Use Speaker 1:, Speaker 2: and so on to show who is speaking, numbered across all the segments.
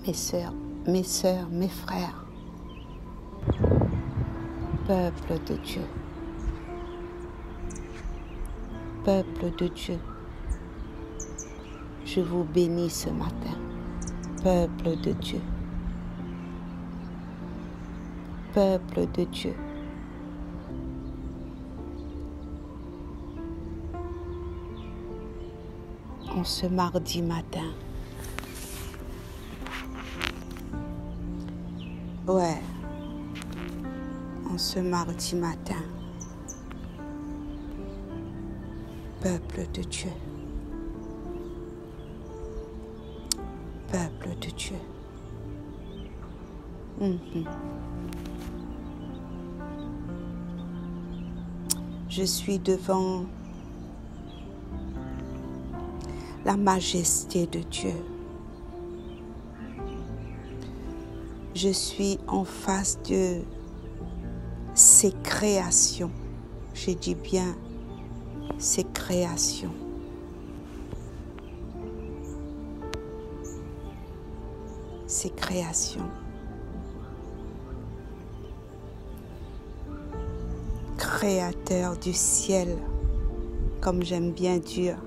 Speaker 1: mes sœurs, mes frères, peuple de Dieu, je vous bénis ce matin, peuple de Dieu, en ce mardi matin. Ouais, en ce mardi matin, peuple de Dieu, Je suis devant la majesté de Dieu. Je suis en face de ses créations. Je dis bien ses créations. Ses créations. Créateur du ciel, comme j'aime bien dire.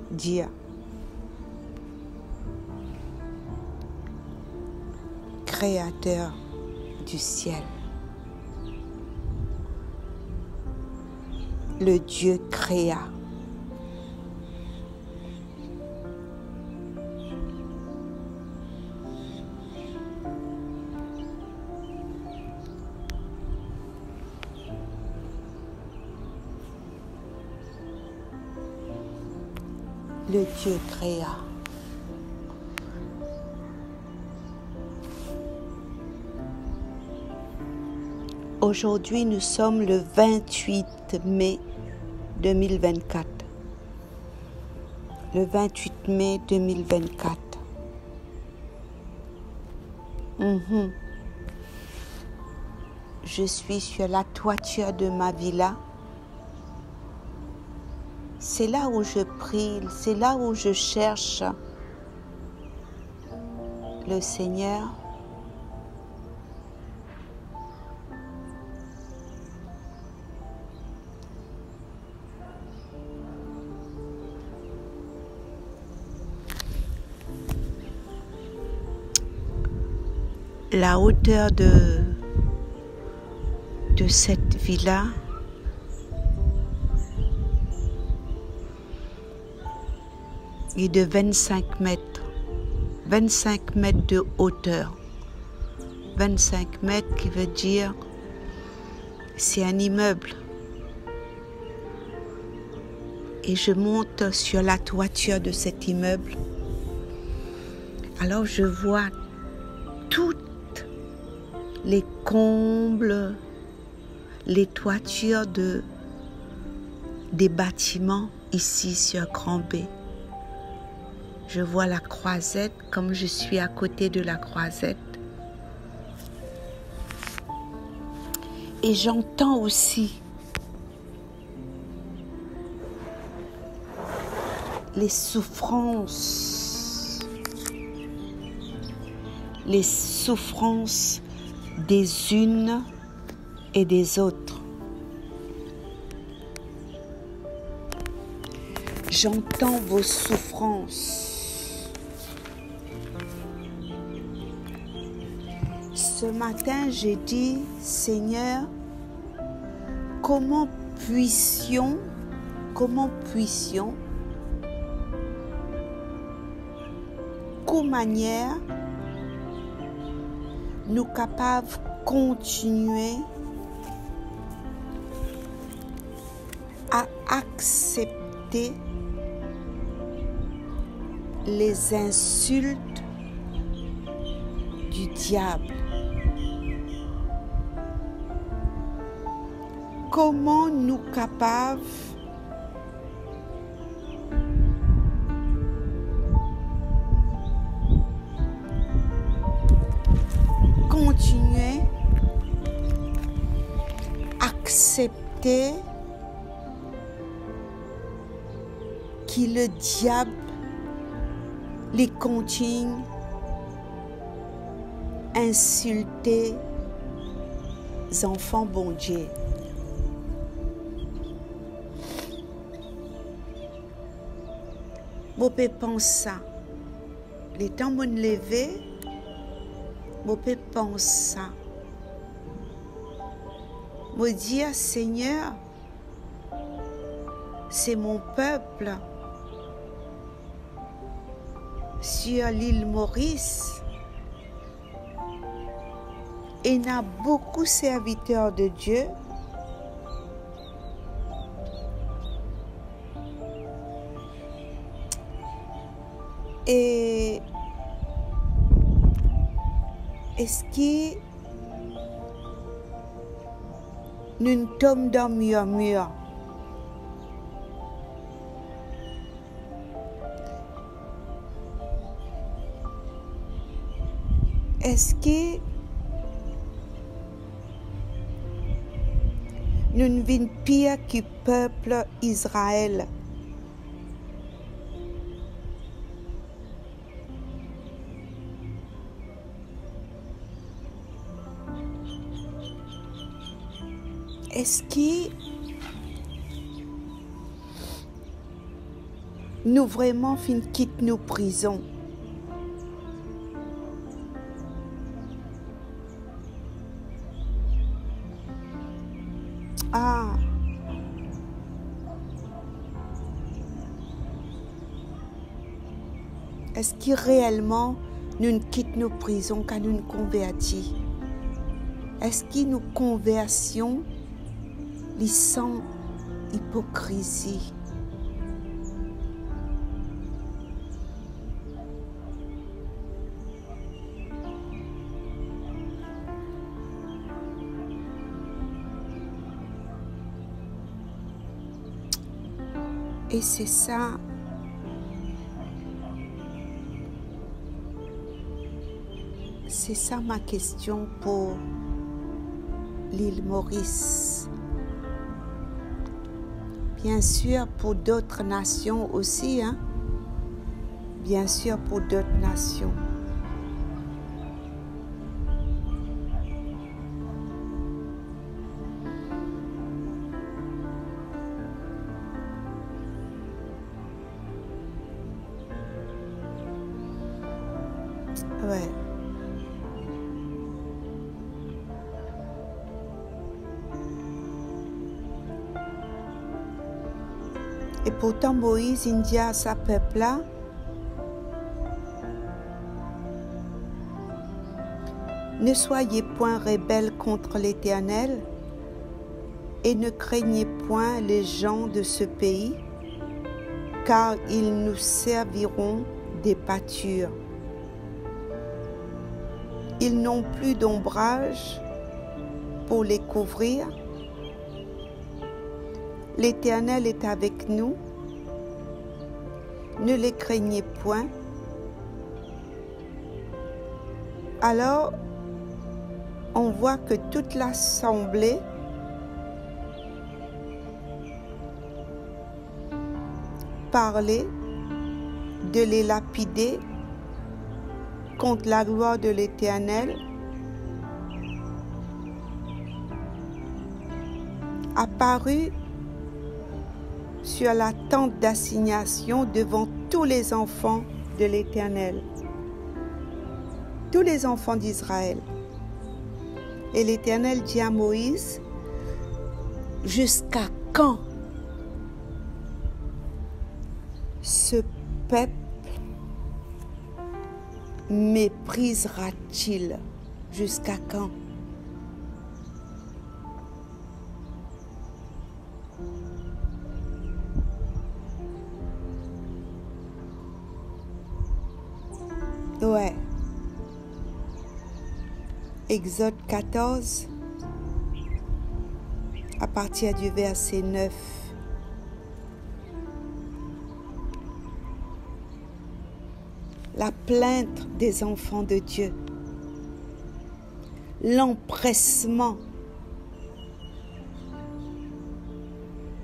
Speaker 1: Créateur du ciel. Le Dieu créa. Le Dieu créa. Aujourd'hui, nous sommes le 28 mai 2024. Le 28 mai 2024. Je suis sur la toiture de ma villa. C'est là où je prie, c'est là où je cherche le Seigneur. La hauteur de cette villa est de 25 mètres. 25 mètres de hauteur. 25 mètres qui veut dire c'est un immeuble. Et je monte sur la toiture de cet immeuble. Alors je vois toutes les combles, les toitures des bâtiments ici sur Grand B. Je vois la croisette, comme je suis à côté de la croisette. Et j'entends aussi les souffrances des unes et des autres. J'entends vos souffrances. Ce matin, j'ai dit, Seigneur, comment puissions, qu'une manière nous capables continuer à accepter les insultes du diable. Comment nous capables continuer à accepter que le diable les continue insulter les enfants bon Dieu. Je peux penser ça. Les temps où je me lever, je peux penser ça. Je dis, Seigneur, c'est mon peuple sur l'île Maurice. Et il y a beaucoup de serviteurs de Dieu et est-ce que nous tombons dans le murmure? Est-ce que nous ne sommes pire que le peuple Israël? Est-ce que nous vraiment quittons nos prisons? Ah, est-ce que réellement nous quittons nos prisons quand nous nous convertis? Est-ce que nous conversions les sans hypocrisie? Et c'est ça, ma question pour l'île Maurice. Bien sûr pour d'autres nations aussi, hein? Bien sûr pour d'autres nations. Ouais. Et pourtant Moïse, il dit à sa peuple-là, ne soyez point rebelles contre l'Éternel et ne craignez point les gens de ce pays, car ils nous serviront des pâtures. Ils n'ont plus d'ombrage pour les couvrir. L'Éternel est avec nous. Ne les craignez point. Alors, on voit que toute l'assemblée parlait de les lapider contre la gloire de l'Éternel, apparut sur la tente d'assignation devant tous les enfants de l'Éternel, tous les enfants d'Israël. Et l'Éternel dit à Moïse, « Jusqu'à quand ce peuple méprisera-t-il? Jusqu'à quand ?» Ouais. Exode 14, à partir du verset 9. La plainte des enfants de Dieu, l'empressement,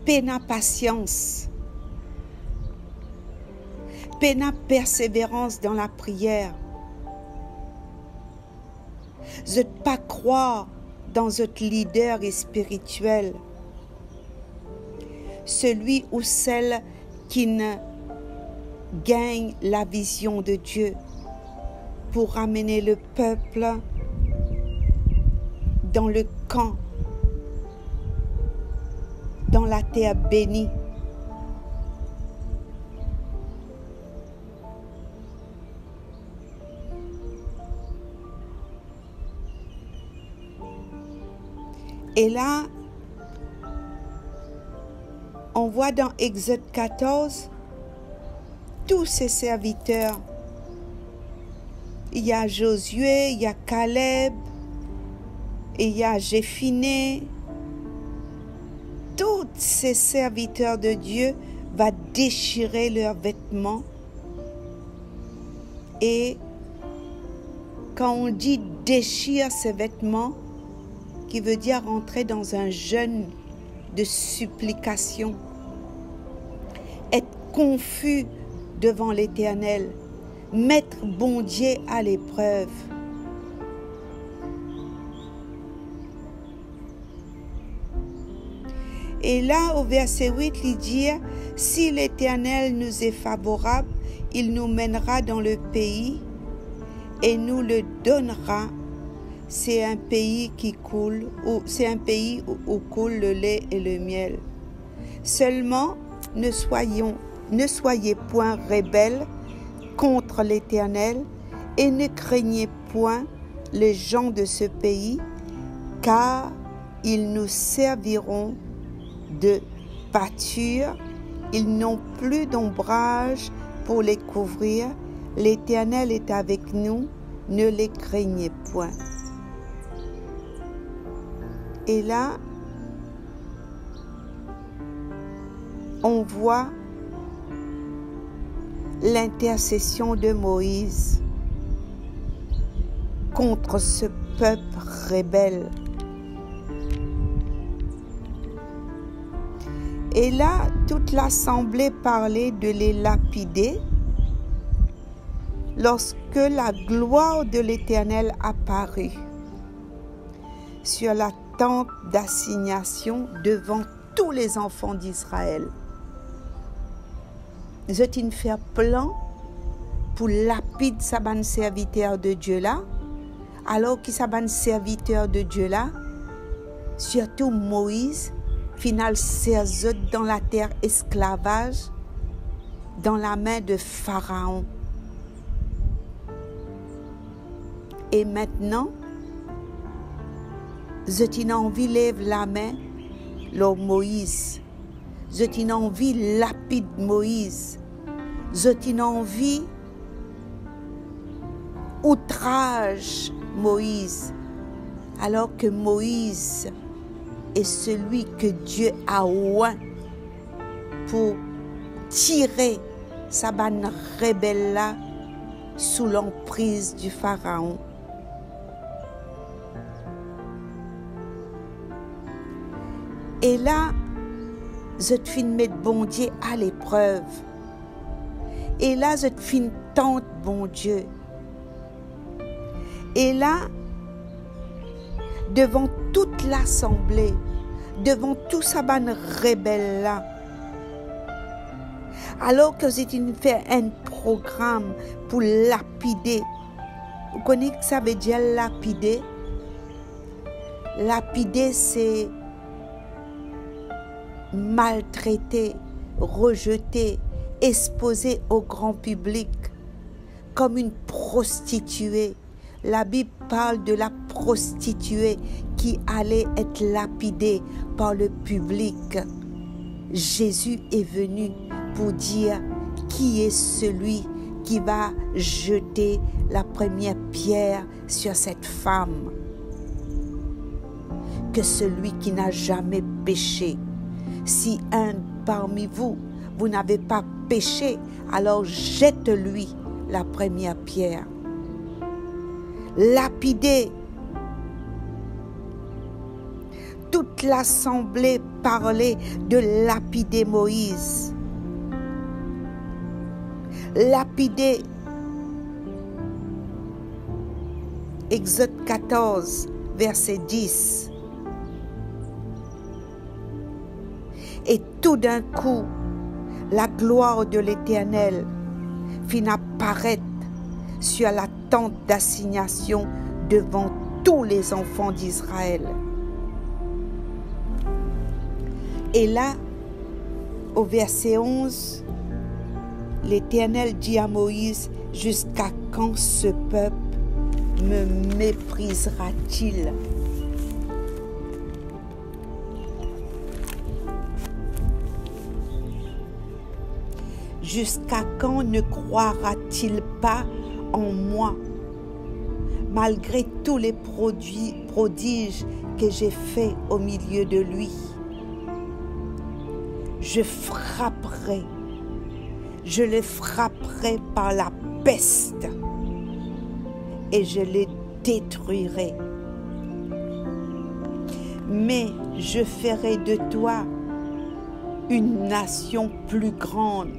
Speaker 1: peine patience, peine persévérance dans la prière, Je ne pas croire dans notre leader spirituel. Celui ou celle qui ne gagne la vision de Dieu pour ramener le peuple dans le camp, dans la terre bénie. Et là, on voit dans Exode 14 tous ces serviteurs. Il y a Josué, il y a Caleb, il y a Jéphiné. Tous ces serviteurs de Dieu vont déchirer leurs vêtements. Et quand on dit déchire ses vêtements, qui veut dire entrer dans un jeûne de supplication, être confus devant l'Éternel, mettre bon Dieu à l'épreuve. Et là, au verset 8, il dit, « Si l'Éternel nous est favorable, il nous mènera dans le pays et nous le donnera. C'est un pays qui coule, c'est un pays où coule le lait et le miel. Seulement, ne soyez point rebelles contre l'Éternel et ne craignez point les gens de ce pays, car ils nous serviront de pâture. Ils n'ont plus d'ombrage pour les couvrir. L'Éternel est avec nous, ne les craignez point. » Et là, on voit l'intercession de Moïse contre ce peuple rebelle. Et là, toute l'assemblée parlait de les lapider lorsque la gloire de l'Éternel apparut sur la tente d'assignation devant tous les enfants d'Israël. Je t'ai fait plan pour lapider sa bonne serviteur de Dieu là, alors que sa bonne serviteur de Dieu là, surtout Moïse, final serre dans la terre esclavage, dans la main de Pharaon. Et maintenant, je t'ai envie lève la main, le Moïse. Je t'ai envie lapide Moïse. Je t'ai envie outrage Moïse. Alors que Moïse est celui que Dieu a oint pour tirer sa banne rebelle là sous l'emprise du Pharaon. Et là, je te fais mettre bon Dieu à l'épreuve. Et là, je te fais tente bon Dieu. Et là, devant toute l'assemblée, devant tout ça ban rebelle là, alors que j'ai fait un programme pour lapider. Vous connaissez ce que ça veut dire lapider? Lapider, c'est maltraité, rejeté, exposé au grand public comme une prostituée. La Bible parle de la prostituée qui allait être lapidée par le public. Jésus est venu pour dire qui est celui qui va jeter la première pierre sur cette femme. Que celui qui n'a jamais péché. Si un parmi vous, vous n'avez pas péché, alors jette-lui la première pierre. Lapider. Toute l'assemblée parlait de lapider Moïse. Lapider. Exode 14, verset 10. Et tout d'un coup, la gloire de l'Éternel fit apparaître sur la tente d'assignation devant tous les enfants d'Israël. Et là, au verset 11, l'Éternel dit à Moïse, « Jusqu'à quand ce peuple me méprisera-t-il » Jusqu'à quand ne croira-t-il pas en moi, malgré tous les prodiges que j'ai faits au milieu de lui? Je le frapperai par la peste et je le détruirai. Mais je ferai de toi une nation plus grande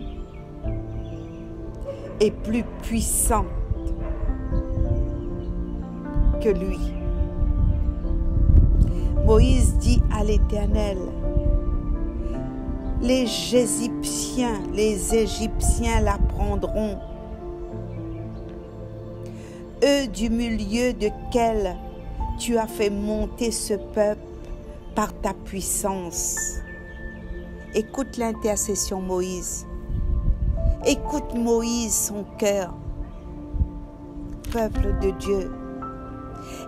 Speaker 1: et plus puissante que lui. Moïse dit à l'Éternel, les Égyptiens la prendront, eux du milieu duquel tu as fait monter ce peuple par ta puissance. Écoute l'intercession Moïse. Écoute Moïse, son cœur, peuple de Dieu.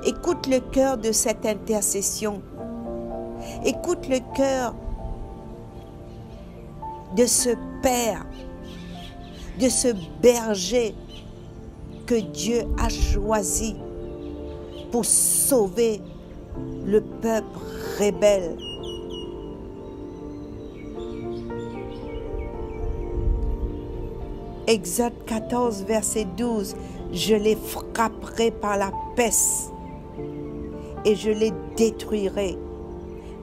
Speaker 1: Écoute le cœur de cette intercession. Écoute le cœur de ce Père, de ce berger que Dieu a choisi pour sauver le peuple rebelle. Exode 14, verset 12, « Je les frapperai par la peste et je les détruirai,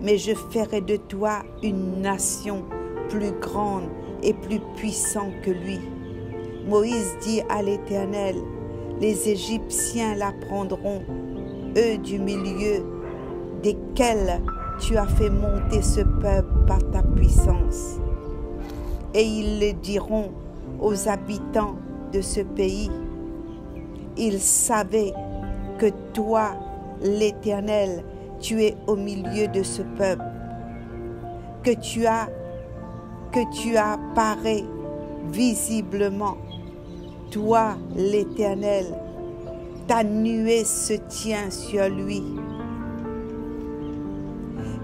Speaker 1: mais je ferai de toi une nation plus grande et plus puissante que lui. » Moïse dit à l'Éternel, « Les Égyptiens la prendront, eux du milieu desquels tu as fait monter ce peuple par ta puissance. Et ils le diront aux habitants de ce pays. Ils savaient que toi, l'Éternel, tu es au milieu de ce peuple, que tu apparais visiblement. Toi, l'Éternel, ta nuée se tient sur lui,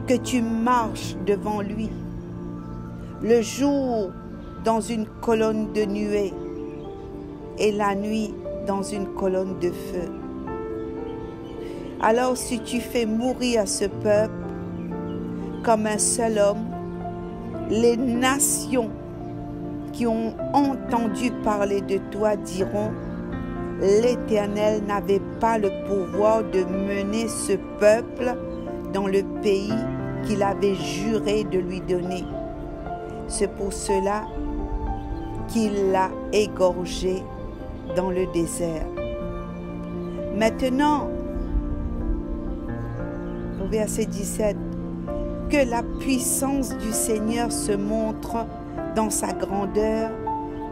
Speaker 1: que tu marches devant lui, le jour dans une colonne de nuée et la nuit dans une colonne de feu. Alors si tu fais mourir ce peuple comme un seul homme, les nations qui ont entendu parler de toi diront, l'Éternel n'avait pas le pouvoir de mener ce peuple dans le pays qu'il avait juré de lui donner. C'est pour cela qu'il l'a égorgé dans le désert. Maintenant, au verset 17, que la puissance du Seigneur se montre dans sa grandeur,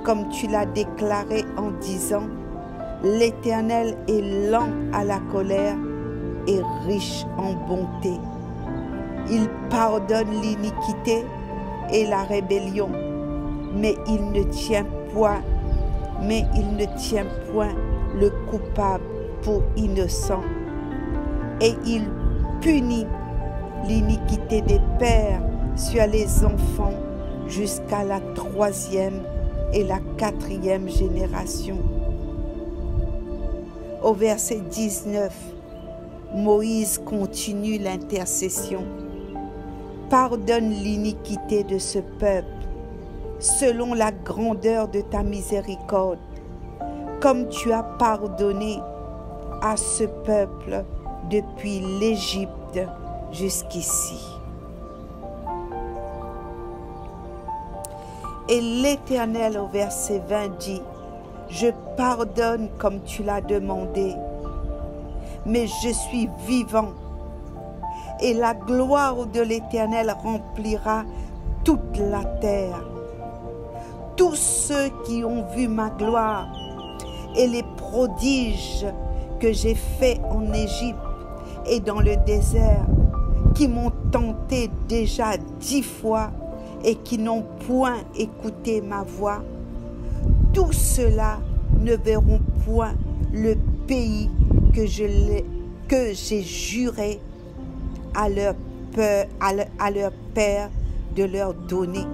Speaker 1: comme tu l'as déclaré en disant, l'Éternel est lent à la colère et riche en bonté. Il pardonne l'iniquité et la rébellion, mais il ne tient point le coupable pour innocent. Et il punit l'iniquité des pères sur les enfants jusqu'à la 3e et la 4e génération. Au verset 19, Moïse continue l'intercession. Pardonne l'iniquité de ce peuple, selon la grandeur de ta miséricorde, comme tu as pardonné à ce peuple depuis l'Égypte jusqu'ici. Et l'Éternel au verset 20 dit, je pardonne comme tu l'as demandé, mais je suis vivant. Et la gloire de l'Éternel remplira toute la terre. Tous ceux qui ont vu ma gloire et les prodiges que j'ai faits en Égypte et dans le désert, qui m'ont tenté déjà 10 fois et qui n'ont point écouté ma voix, tous ceux-là ne verront point le pays que j'ai juré à leur père de leur donner.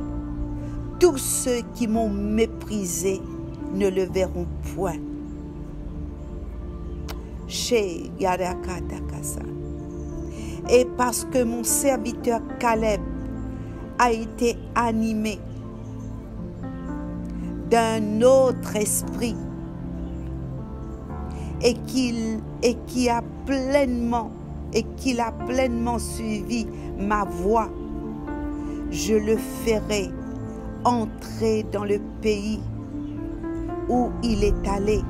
Speaker 1: Tous ceux qui m'ont méprisé ne le verront point. Et parce que mon serviteur Caleb a été animé d'un autre esprit et qu'il a pleinement suivi ma voix, je le ferai entrer dans le pays où il est allé,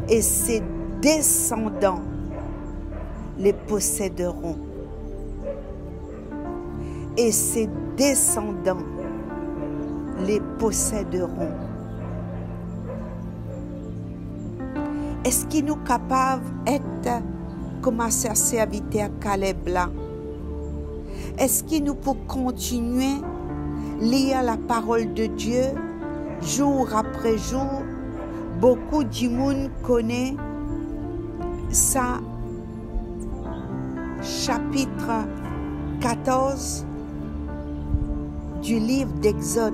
Speaker 1: et ses descendants les posséderont. Et ses descendants les posséderont. Est-ce qu'il nous capable d'être comme un serviteur Caleb là? Est-ce qu'il nous peut continuer à lire la parole de Dieu jour après jour? Beaucoup de monde connaît ça, chapitre 14 du livre d'Exode.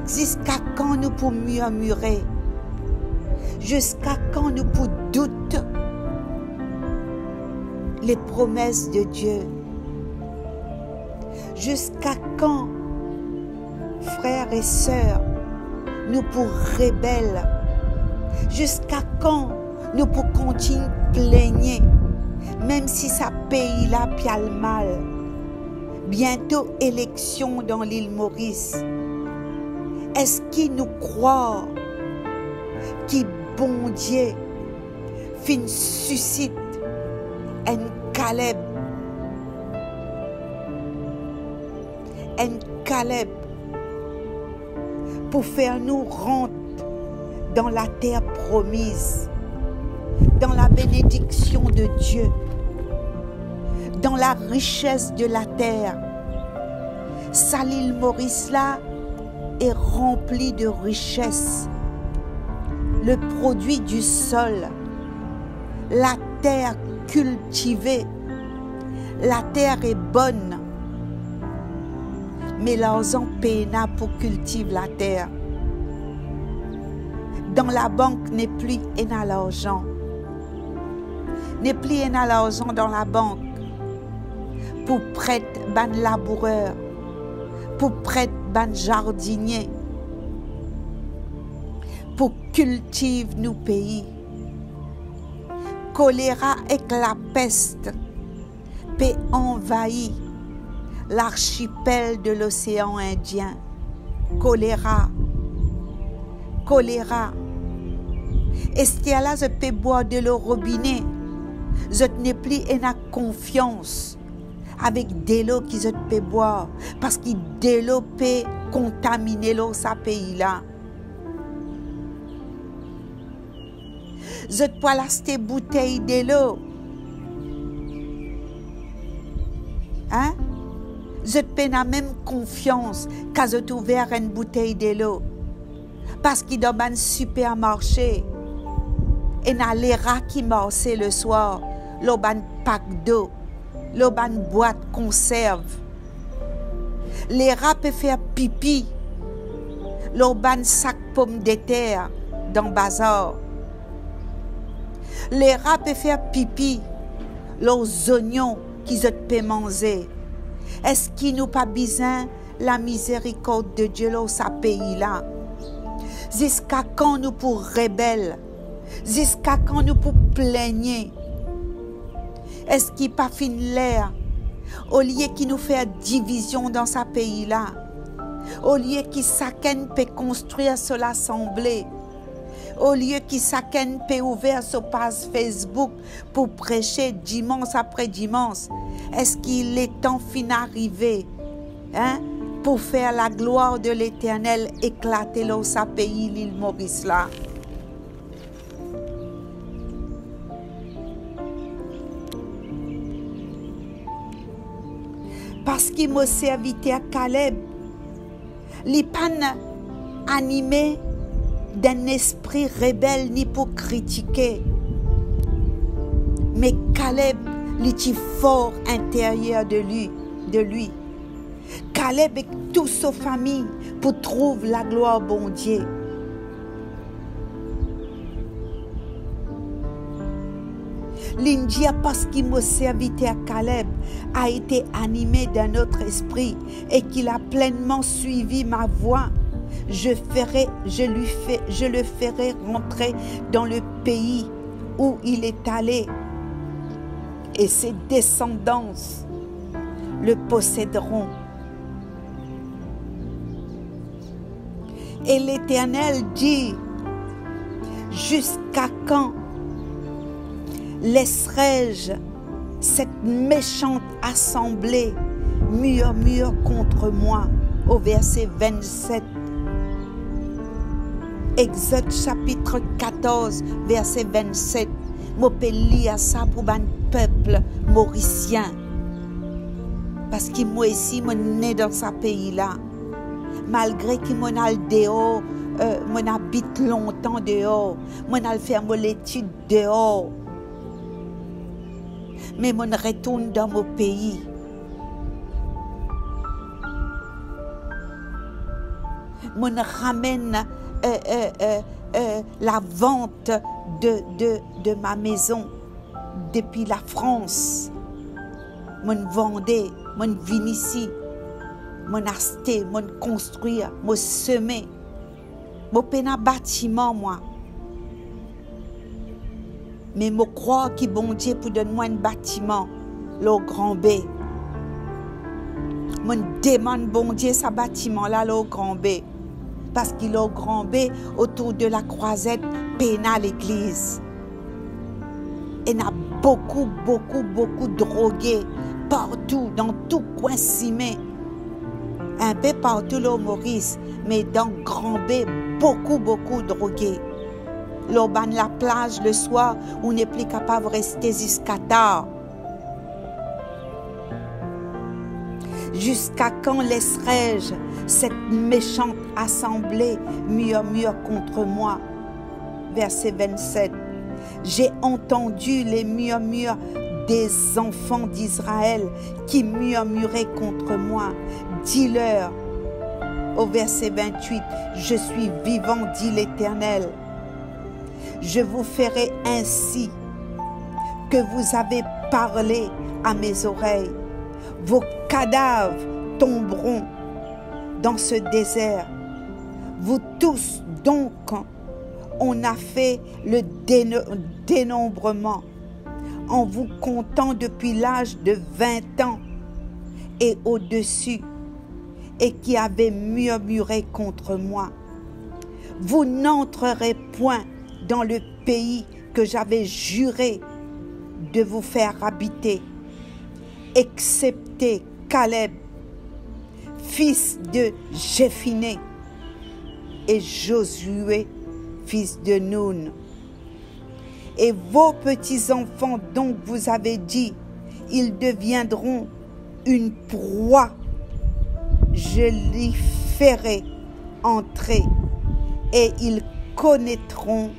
Speaker 1: Jusqu'à quand nous pouvons murmurer? Jusqu'à quand nous pouvons douter les promesses de Dieu? Jusqu'à quand, frères et sœurs, nous pouvons rebelles? Jusqu'à quand nous pouvons continuer à plaigner, même si ça pays là piale mal? Bientôt élection dans l'île Maurice. Est-ce qu'il nous croit qui bon Dieu fin suscite un Caleb pour faire nous rentrer dans la terre promise, dans la bénédiction de Dieu, dans la richesse de la terre? Ça, l'île Maurice là est remplie de richesses. Le produit du sol, la terre cultivée, la terre est bonne, mais l'argent peina pour cultiver la terre. Dans la banque n'est plus un l'argent. N'est plus un l'argent dans la banque pour prêter ban laboureur, pour prêter ban jardinier, pour cultiver nos pays. Choléra et la peste peut envahir l'archipel de l'océan Indien. Choléra. Est-ce qu'il y a là, je peux boire de l'eau robinet? Je n'ai plus une confiance avec de l'eau qui je peux boire, parce que de l'eau peut contaminer l'eau sa pays là. Je peux acheter bouteille de l'eau. Hein? Je peux la même confiance quand je ouvert une bouteille de l'eau. Parce qu'il dans un supermarché, et dans les rats qui marchent le soir, l'auban pack d'eau, l'auban boîte conserve. Les rats peuvent faire pipi, l'auban sac pomme de terre dans le bazar. Les rats peuvent faire pipi, leurs oignons qu'ils peuvent manger. Est-ce qu'il nous pas besoin la miséricorde de Dieu dans ce pays-là? Jusqu'à quand nous pour rebelles? Jusqu'à quand nous pour plaigner? Est-ce qu'il pas fin l'air? Au lieu qu'il nous fait division dans ce pays-là, au lieu qu'il chacun peut construire sur l'assemblée, Au lieu qu'il s'aken peut ouvert sur page Facebook pour prêcher dimanche après dimanche. Est-ce qu'il est temps fin arrivé, hein, pour faire la gloire de l'Éternel éclater dans sa pays, l'île Maurice là? Parce qu'il m'a servi à Caleb, il pas animé d'un esprit rebelle ni pour critiquer. Mais Caleb, il est fort intérieur de lui. Caleb et toute sa famille pour trouver la gloire bon Dieu. L'India, parce qu'il m'a servi à Caleb, a été animé d'un autre esprit et qu'il a pleinement suivi ma voie. Je le ferai rentrer dans le pays où il est allé et ses descendants le posséderont. Et l'Éternel dit, jusqu'à quand laisserai-je cette méchante assemblée murmure contre moi? Au verset 27. Exode chapitre 14, verset 27. Je peux lire ça pour un peuple mauricien. Parce que moi ici, je suis né dans ce pays-là. Malgré que je suis dehors, je habite longtemps dehors. Je fais mon étude dehors. Mais je retourne dans mon pays. Je ramène la vente de ma maison depuis la France. Je vendais, je viens ici. Je acheter, je construire, je semer. Je fais un bâtiment, moi. Mais je crois que bon Dieu pour donner moi un bâtiment, le Grand B. Je demande bon Dieu ce bâtiment-là, le Grand B. Parce qu'il est au Grand B, autour de la croisette, pénal l'église. Et il y a beaucoup de drogués partout, dans tout coin cimé. Un peu partout au Maurice, mais dans Grand B, beaucoup de drogués. L'auban la plage le soir, on n'est plus capable de rester jusqu'à tard. Jusqu'à quand laisserai-je cette méchante assemblée murmure contre moi? Verset 27. J'ai entendu les murmures des enfants d'Israël qui murmuraient contre moi. Dis-leur, au verset 28, je suis vivant, dit l'Éternel. Je vous ferai ainsi que vous avez parlé à mes oreilles. Vos cadavres tomberont dans ce désert. Vous tous, donc, on a fait le dénombrement en vous comptant depuis l'âge de 20 ans et au-dessus, et qui avez murmuré contre moi. Vous n'entrerez point dans le pays que j'avais juré de vous faire habiter, excepté Caleb, fils de Jéphiné, et Josué, fils de Nun. Et vos petits-enfants, donc vous avez dit, ils deviendront une proie. Je les ferai entrer et ils connaîtront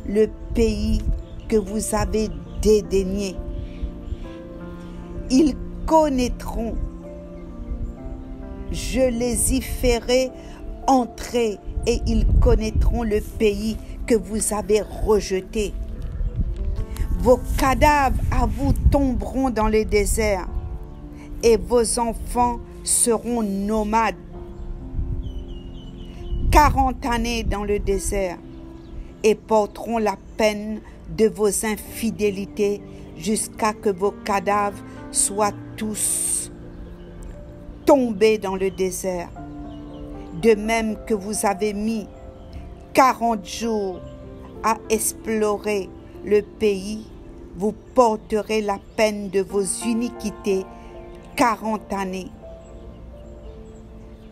Speaker 1: le pays que vous avez dédaigné. Ils connaîtront. Je les y ferai entrer et ils connaîtront le pays que vous avez rejeté. Vos cadavres à vous tomberont dans le désert et vos enfants seront nomades. 40 années dans le désert et porteront la peine de vos infidélités jusqu'à que vos cadavres soient tous tombés dans le désert. De même que vous avez mis 40 jours à explorer le pays, vous porterez la peine de vos iniquités 40 années.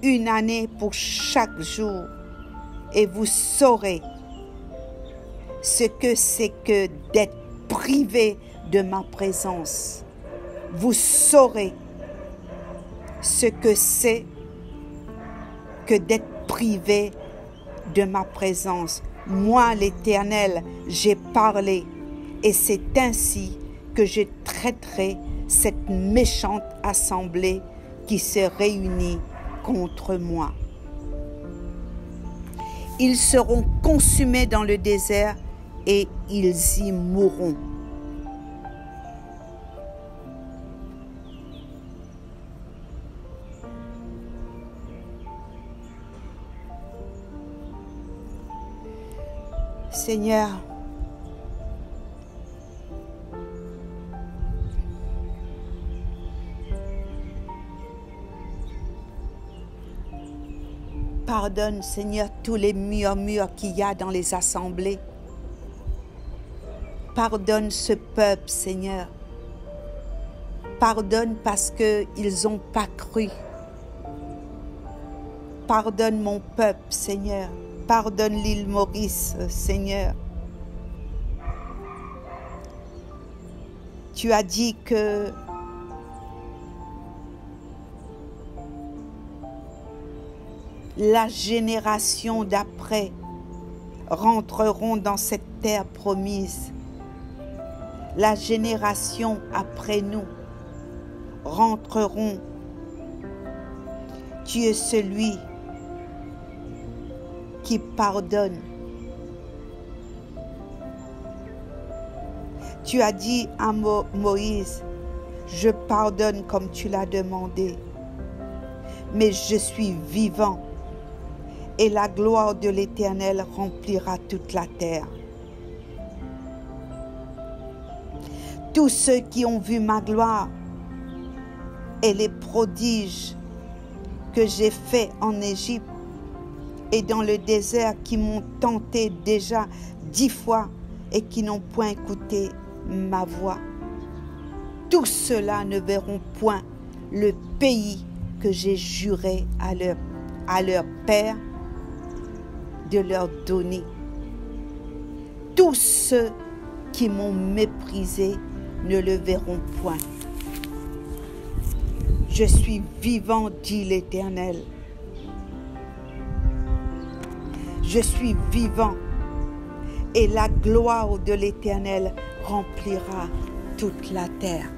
Speaker 1: Une année pour chaque jour, et vous saurez ce que c'est que d'être privé de ma présence. Vous saurez ce que c'est que d'être privé de ma présence. Moi, l'Éternel, j'ai parlé, et c'est ainsi que je traiterai cette méchante assemblée qui se réunit contre moi. Ils seront consumés dans le désert et ils y mourront. Seigneur, pardonne, Seigneur, tous les murmures qu'il y a dans les assemblées. Pardonne ce peuple, Seigneur. Pardonne parce qu'ils n'ont pas cru. Pardonne mon peuple, Seigneur. Pardonne l'île Maurice, Seigneur. Tu as dit que la génération d'après rentreront dans cette terre promise. La génération après nous rentreront. Tu es celui qui pardonne. Tu as dit à Moïse, je pardonne comme tu l'as demandé, mais je suis vivant et la gloire de l'Éternel remplira toute la terre. Tous ceux qui ont vu ma gloire et les prodiges que j'ai faits en Égypte et dans le désert, qui m'ont tenté déjà 10 fois et qui n'ont point écouté ma voix. Tous ceux-là ne verront point le pays que j'ai juré à leur père de leur donner. Tous ceux qui m'ont méprisé ne le verront point. Je suis vivant, dit l'Éternel. Je suis vivant et la gloire de l'Éternel remplira toute la terre.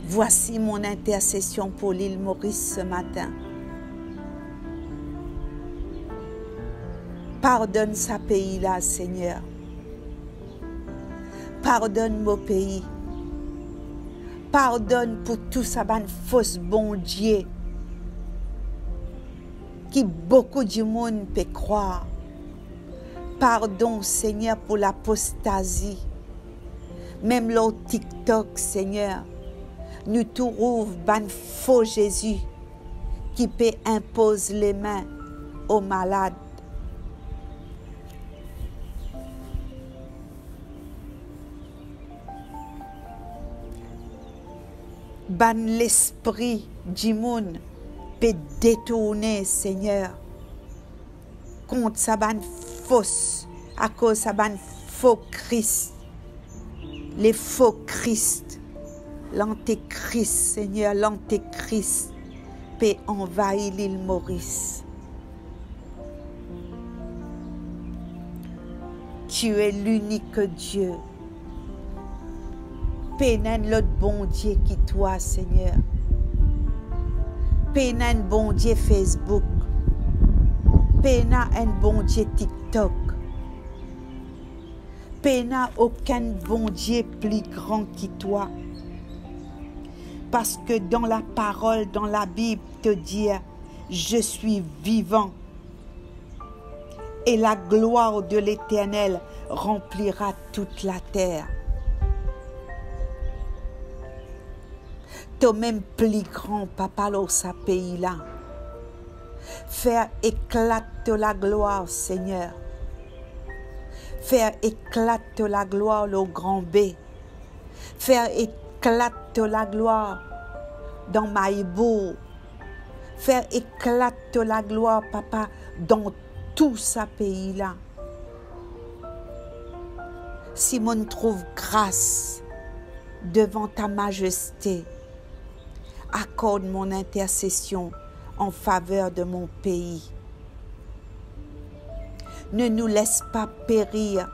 Speaker 1: Voici mon intercession pour l'île Maurice ce matin. Pardonne ce pays-là, Seigneur. Pardonne mon pays. Pardonne pour tout ça, ban fausse bon Dieu. Qui beaucoup de monde peut croire. Pardon, Seigneur, pour l'apostasie. Même le TikTok, Seigneur, nous trouvons ban faux Jésus qui peut imposer les mains aux malades. Ban l'esprit du monde peut détourner, Seigneur, contre sa ban fausse, à cause de sa ban faux Christ, les faux Christ, l'antéchrist, Seigneur, l'antéchrist peut envahir l'île Maurice. Tu es l'unique Dieu. Pénène l'autre bon Dieu qui toi, Seigneur. Pénène bon Dieu Facebook. Pénène un bon Dieu TikTok. Pénène aucun bon Dieu plus grand que toi. Parce que dans la parole, dans la Bible, te dit, je suis vivant. Et la gloire de l'Éternel remplira toute la terre. Toi même plus grand, papa, dans ce pays-là. Faire éclate de la gloire, Seigneur. Faire éclate de la gloire au grand B. Faire éclate de la gloire dans Maïbourg. Faire éclate de la gloire, papa, dans tout ce pays-là. Si mon trouve grâce devant ta majesté, accorde mon intercession en faveur de mon pays. Ne nous laisse pas périr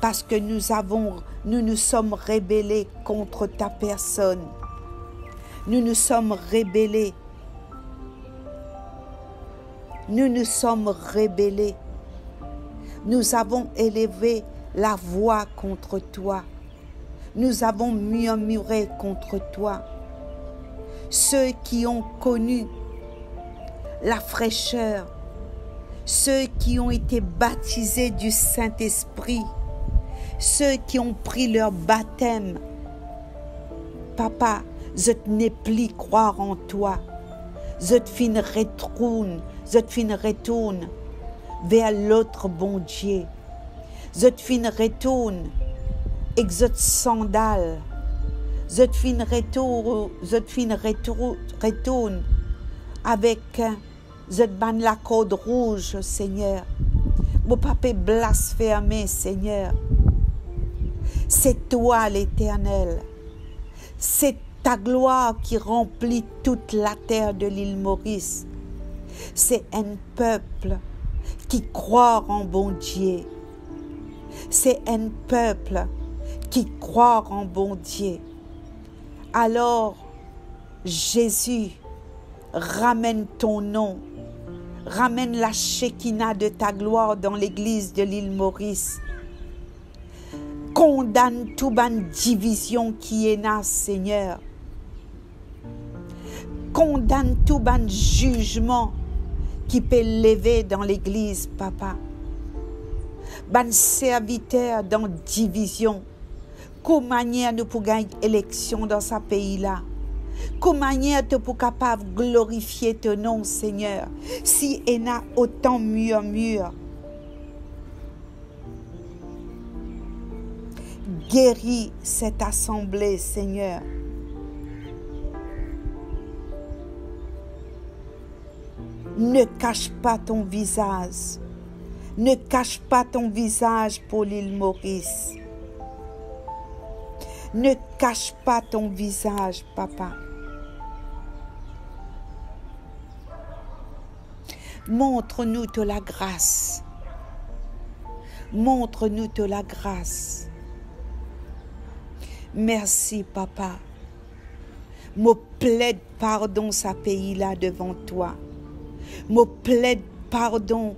Speaker 1: parce que nous nous sommes rebellés contre ta personne. Nous nous sommes rebellés. Nous nous sommes rebellés. Nous avons élevé la voix contre toi. Nous avons murmuré contre toi. Ceux qui ont connu la fraîcheur, ceux qui ont été baptisés du Saint-Esprit, ceux qui ont pris leur baptême, papa, je n'ai plus croire en toi. Je retourne vers l'autre bon Dieu. Je retourne avec cette sandale. Je retourne avec cette bande la corde rouge, Seigneur. Mon papa blasphémé, Seigneur. C'est toi l'Éternel. C'est ta gloire qui remplit toute la terre de l'île Maurice. C'est un peuple qui croit en bon Dieu. C'est un peuple qui croit en bon Dieu. Alors, Jésus, ramène ton nom, ramène la Shekinah de ta gloire dans l'église de l'île Maurice. Condamne toute bonne division qui est là, Seigneur. Condamne tout bon jugement qui peut lever dans l'église, papa. Ban serviteur dans division. Comment nous pouvons gagner élection dans ce pays-là? Comment nous pouvons capable de glorifier ton nom, Seigneur, si il y a autant murmure? Guéris cette assemblée, Seigneur. Ne cache pas ton visage. Ne cache pas ton visage pour l'île Maurice. Ne cache pas ton visage, papa. Montre-nous de la grâce. Montre-nous de la grâce. Merci, papa. Me plaide pardon ce pays-là devant toi. Me plaide pardon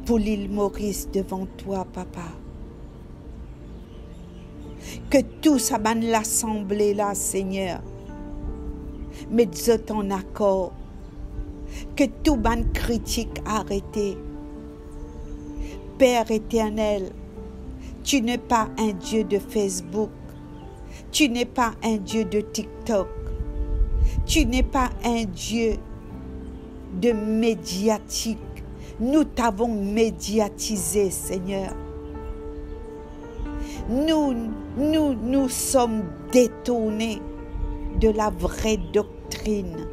Speaker 1: pour l'île Maurice devant toi, papa. Que tout ça ban l'assemblée là, Seigneur, mette en accord. Que tout ban critique arrêté. Père éternel, tu n'es pas un Dieu de Facebook. Tu n'es pas un Dieu de TikTok. Tu n'es pas un Dieu de médiatique. Nous t'avons médiatisé, Seigneur. Nous sommes détournés de la vraie doctrine.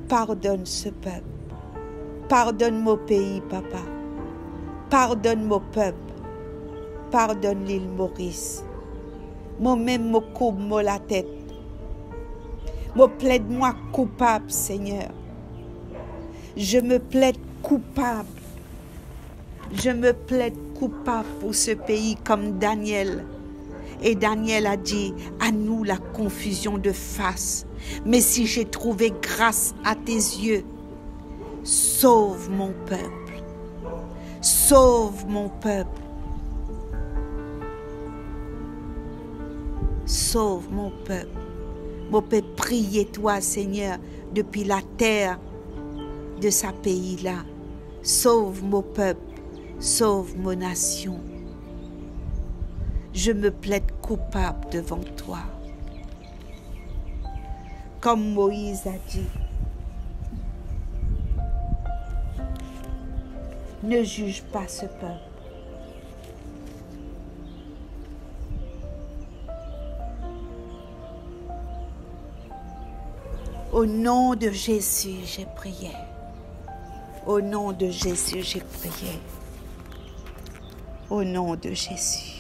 Speaker 1: Pardonne ce peuple. Pardonne mon pays, papa. Pardonne mon peuple. Pardonne l'île Maurice. Moi-même, me coupe la tête. Me plaide-moi coupable, Seigneur. Je me plaide coupable. Je me plaide coupable pour ce pays comme Daniel. Et Daniel a dit, à nous la confusion de face. Mais si j'ai trouvé grâce à tes yeux, sauve mon peuple. Sauve mon peuple. Sauve mon peuple. Mon peuple, priez toi, Seigneur, depuis la terre de ce pays-là. Sauve mon peuple. Sauve mon nation. je me plaide coupable devant toi. Comme Moïse a dit, ne juge pas ce peuple. Au nom de Jésus, j'ai prié. Au nom de Jésus, j'ai prié. Au nom de Jésus.